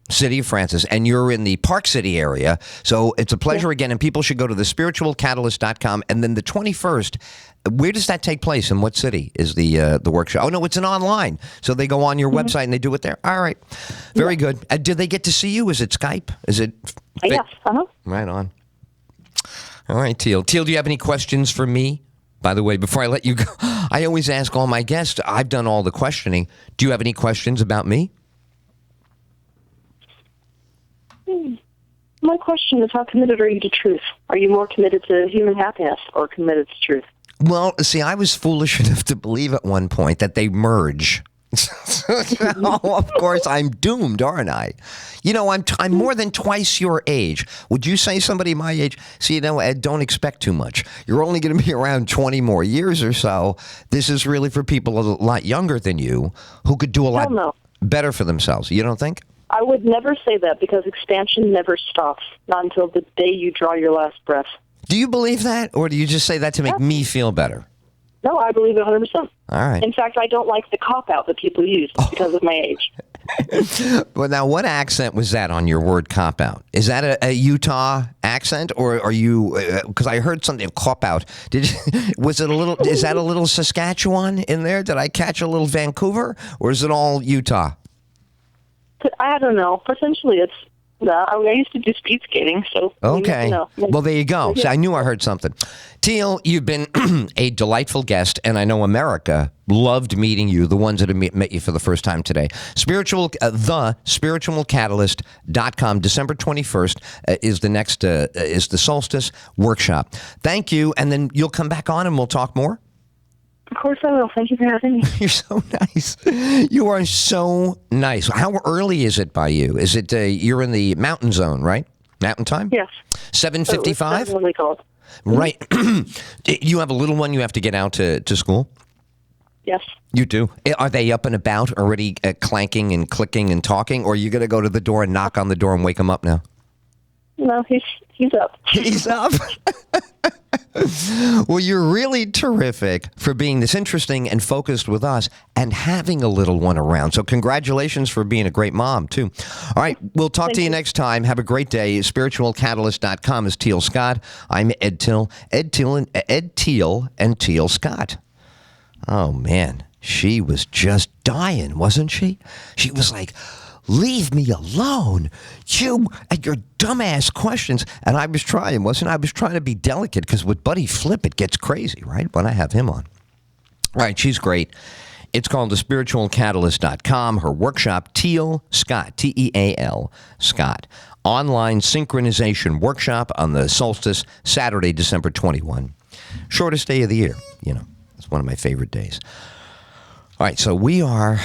City of Francis, and you're in the Park City area. So it's a pleasure again, and people should go to thespiritualcatalyst.com. And then the 21st, where does that take place? In what city is the workshop? Oh, no, it's an online. So they go on your website and they do it there. All right. Very good. Do they get to see you? Is it Skype? Is it? Yes. Right on. All right, Teal. Teal, do you have any questions for me? By the way, before I let you go, I always ask all my guests, I've done all the questioning. Do you have any questions about me? My question is, how committed are you to truth? Are you more committed to human happiness or committed to truth? Well, see, I was foolish enough to believe at one point that they merge. Of course, I'm doomed, aren't I? You know, I'm more than twice your age. Would you say somebody my age? See, you know, Ed, don't expect too much. You're only going to be around 20 more years or so. This is really for people a lot younger than you who could do a lot better for themselves. You don't think? I would never say that because expansion never stops, not until the day you draw your last breath. Do you believe that, or do you just say that to make me feel better? No, I believe it 100%. All right. In fact, I don't like the cop-out that people use because of my age. Well, now, what accent was that on your word cop-out? Is that a Utah accent, or are you, because I heard something, cop-out. Was it a little, is that a little Saskatchewan in there? Did I catch a little Vancouver, or is it all Utah? I don't know. Potentially, it's. I used to do speed skating, so. Okay. Well, there you go. So I knew I heard something. Teal, you've been a delightful guest, and I know America loved meeting you, the ones that have met you for the first time today. TheSpiritualCatalyst.com, December 21st is the next, is the Solstice Workshop. Thank you, and then you'll come back on and we'll talk more? Of course I will. Thank you for having me. You're so nice. You are so nice. How early is it by you? Is it, you're in the mountain zone, right? Mountain time? Yes. 7:55? What they called. Right. You have a little one you have to get out to school? Yes. You do? Are they up and about already clanking and clicking and talking? Or are you going to go to the door and knock on the door and wake him up now? No, he's up. He's up? Well, you're really terrific for being this interesting and focused with us and having a little one around. So congratulations for being a great mom, too. All right, we'll talk to you next time. Have a great day. SpiritualCatalyst.com is Teal Scott. I'm Ed Teal. Ed Teal and Teal Scott. Oh, man. She was just dying, wasn't she? She was like, leave me alone. You and your dumbass questions. And I was trying, wasn't I? I was trying to be delicate because with Buddy Flip, it gets crazy, right? When I have him on. All right, she's great. It's called thespiritualcatalyst.com. Her workshop, Teal Scott, T-E-A-L, Scott. Online synchronization workshop on the solstice, Saturday, December 21. Shortest day of the year, you know. It's one of my favorite days. All right, so we are,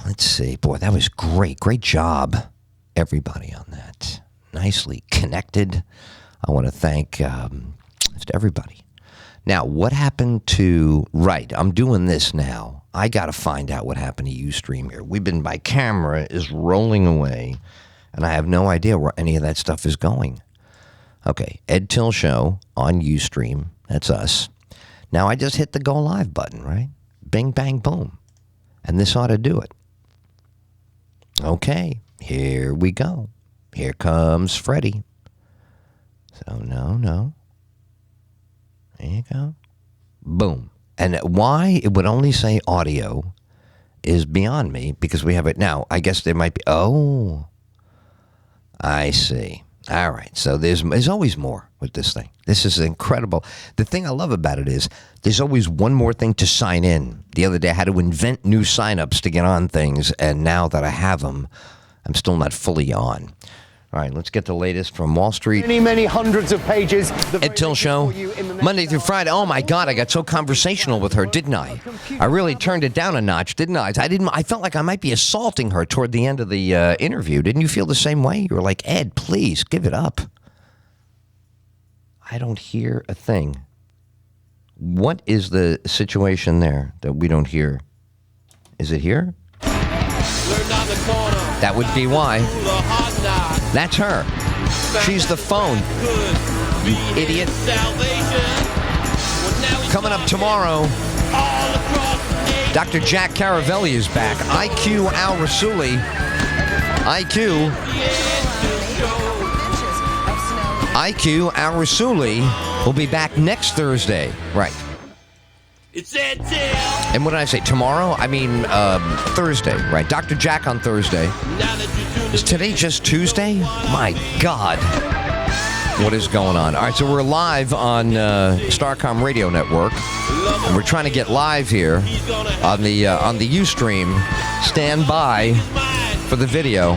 let's see. Boy, that was great. Great job, everybody, on that. Nicely connected. I want to thank just everybody. Now, what happened to, right, I'm doing this now. I got to find out what happened to Ustream here. My camera is rolling away, and I have no idea where any of that stuff is going. Okay, Ed Till Show on Ustream. That's us. Now, I just hit the go live button, right? Bing, bang, boom. And this ought to do it. Okay, here we go. Here comes Freddie. So, no. There you go. Boom. And why it would only say audio is beyond me, because we have it now. I guess there might be, oh, I see. All right, so there's always more with this thing. This is incredible. The thing I love about it is there's always one more thing to sign in. The other day I had to invent new signups to get on things, and now that I have them, I'm still not fully on. All right, let's get the latest from Wall Street. Many hundreds of pages. Ed Till Show, Monday through Friday. Oh my God, I got so conversational with her, didn't I? I really turned it down a notch, didn't I? I felt like I might be assaulting her toward the end of the interview. Didn't you feel the same way? You were like, Ed, please give it up. I don't hear a thing. What is the situation there that we don't hear? Is it here? That would be why. That's her. She's the phone. You idiot. Coming up tomorrow, Dr. Jack Caravelli is back. IQ Al Rassouli. IQ, our Rasuli, will be back next Thursday. Right. And what did I say? Tomorrow? I mean, Thursday, right? Dr. Jack on Thursday. Is today just Tuesday? My God. What is going on? All right, so we're live on Starcom Radio Network, and we're trying to get live here on the Ustream. Stand by for the video.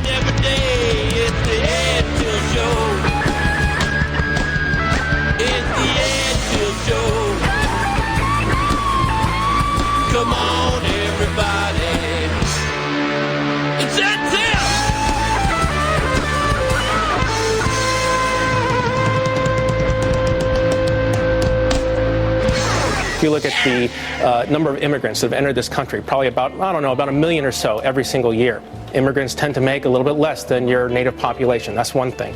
Come on, everybody. It's that If you look at the number of immigrants that have entered this country, probably about a million or so every single year. Immigrants tend to make a little bit less than your native population. That's one thing.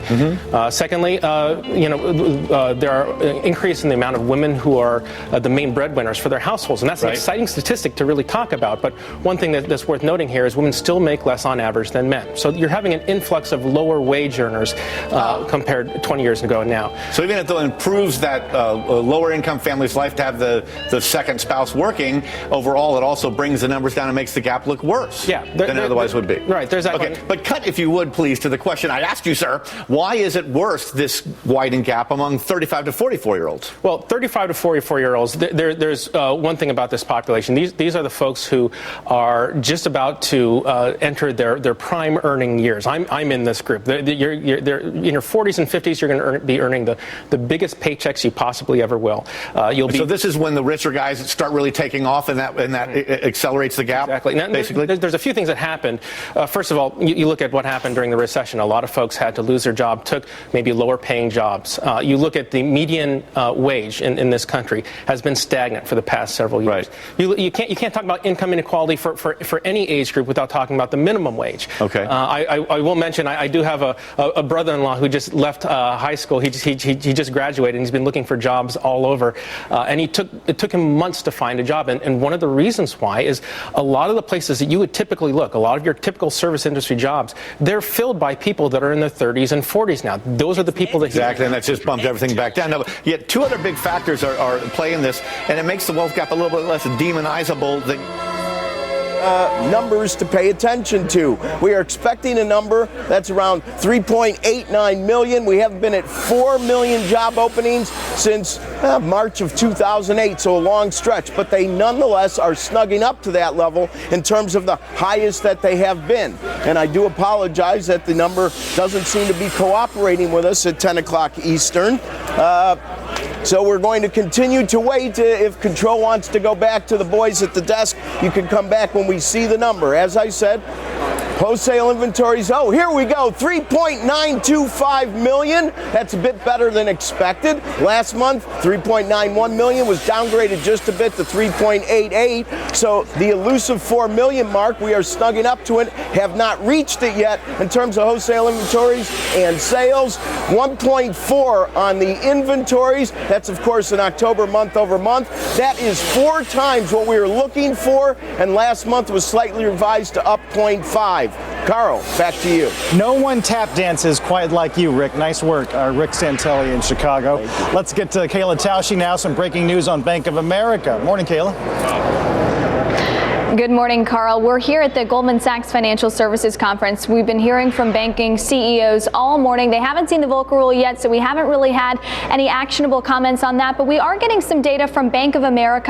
Secondly, there are increase in the amount of women who are the main breadwinners for their households, and that's an exciting statistic to really talk about. But one thing that's worth noting here is women still make less on average than men. So you're having an influx of lower wage earners compared to 20 years ago now. So even if it improves that lower income family's life to have the second spouse working, overall it also brings the numbers down and makes the gap look worse than it otherwise would be. Right, there's that. Okay, but cut, if you would, please, to the question I asked you, sir. Why is it worse, this widened gap among 35 to 44-year-olds? Well, 35 to 44-year-olds, there's one thing about this population. These are the folks who are just about to enter their prime earning years. I'm in this group. You're in your 40s and 50s, you're going to be earning the biggest paychecks you possibly ever will. So this is when the richer guys start really taking off, and that accelerates the gap? Exactly. Now, basically, there's a few things that happened. First of all, you look at what happened during the recession. A lot of folks had to lose their job, took maybe lower paying jobs. You look at the median wage in this country has been stagnant for the past several years. Right. You can't talk about income inequality for any age group without talking about the minimum wage. Okay. I will mention I do have a brother-in-law who just left high school. He just graduated and he's been looking for jobs all over. And it took him months to find a job. And one of the reasons why is a lot of the places that you would typically look, a lot of your typical service industry jobs, they're filled by people that are in their 30s and 40s now. Those are the people that... Exactly, and that's just bumped everything back down. Now, yet two other big factors are playing this, and it makes the wealth gap a little bit less demonizable. Numbers to pay attention to. We are expecting a number that's around 3.89 million. We haven't been at 4 million job openings since March of 2008, so a long stretch. But they nonetheless are snugging up to that level in terms of the highest that they have been. And I do apologize that the number doesn't seem to be cooperating with us at 10 o'clock Eastern. So we're going to continue to wait. If control wants to go back to the boys at the desk, you can come back when we see the number. As I said, wholesale inventories, oh, here we go, 3.925 million. That's a bit better than expected. Last month, 3.91 million was downgraded just a bit to 3.88. So the elusive 4 million mark, we are snugging up to it, have not reached it yet in terms of wholesale inventories and sales. 1.4 on the inventories. That's, of course, in October month over month. That is 4 times what we were looking for, and last month was slightly revised to up 0.5. Carl, back to you. No one tap dances quite like you, Rick. Nice work. Rick Santelli in Chicago. Let's get to Kayla Tausche now. Some breaking news on Bank of America. Morning, Kayla. Good morning, Carl. We're here at the Goldman Sachs Financial Services Conference. We've been hearing from banking CEOs all morning. They haven't seen the Volcker Rule yet, so we haven't really had any actionable comments on that. But we are getting some data from Bank of America.